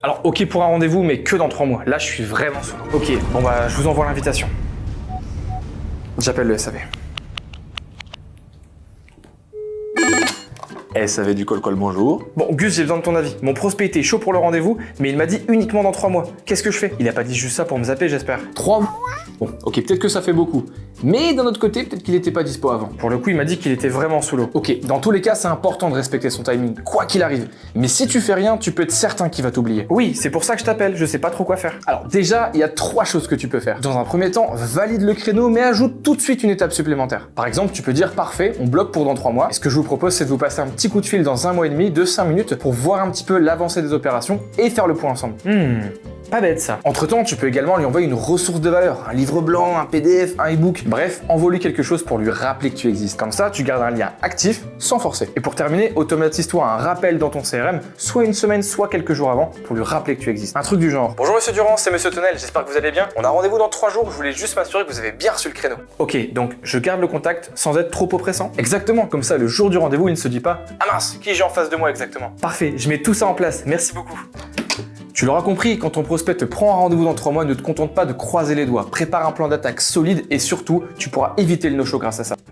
Alors, ok pour un rendez-vous, mais que dans 3 mois. Là, je suis vraiment sous l'eau. Ok, bon bah, je vous envoie l'invitation. J'appelle le SAV. SAV du col bonjour. Bon, Gus, j'ai besoin de ton avis. Mon prospect était chaud pour le rendez-vous, mais il m'a dit uniquement dans 3 mois. Qu'est-ce que je fais? Il a pas dit juste ça pour me zapper, j'espère. 3 mois. Bon, ok, peut-être que ça fait beaucoup. Mais d'un autre côté, peut-être qu'il était pas dispo avant. Pour le coup, il m'a dit qu'il était vraiment sous l'eau. Ok, dans tous les cas, c'est important de respecter son timing, quoi qu'il arrive. Mais si tu fais rien, tu peux être certain qu'il va t'oublier. Oui, c'est pour ça que je t'appelle, je sais pas trop quoi faire. Alors déjà, il y a 3 choses que tu peux faire. Dans un premier temps, valide le créneau, mais ajoute tout de suite une étape supplémentaire. Par exemple, tu peux dire parfait, on bloque pour dans 3 mois. Et ce que je vous propose, c'est de vous passer un petit coup de fil dans 1 mois et demi de 5 minutes pour voir un petit peu l'avancée des opérations et faire le point ensemble. Pas bête ça. Entre-temps, tu peux également lui envoyer une ressource de valeur, un livre blanc, un PDF, un e-book, bref, envoie-lui quelque chose pour lui rappeler que tu existes. Comme ça, tu gardes un lien actif sans forcer. Et pour terminer, automatise-toi un rappel dans ton CRM, soit une semaine, soit quelques jours avant, pour lui rappeler que tu existes. Un truc du genre. Bonjour Monsieur Durand, c'est Monsieur Tonnel, j'espère que vous allez bien. On a rendez-vous dans 3 jours, je voulais juste m'assurer que vous avez bien reçu le créneau. Ok, donc je garde le contact sans être trop oppressant. Exactement, comme ça, le jour du rendez-vous, il ne se dit pas Ah mince, qui j'ai en face de moi exactement? Parfait, je mets tout ça en place, merci beaucoup. Tu l'auras compris, quand ton prospect te prend un rendez-vous dans 3 mois, ne te contente pas de croiser les doigts. Prépare un plan d'attaque solide et surtout, tu pourras éviter le no-show grâce à ça.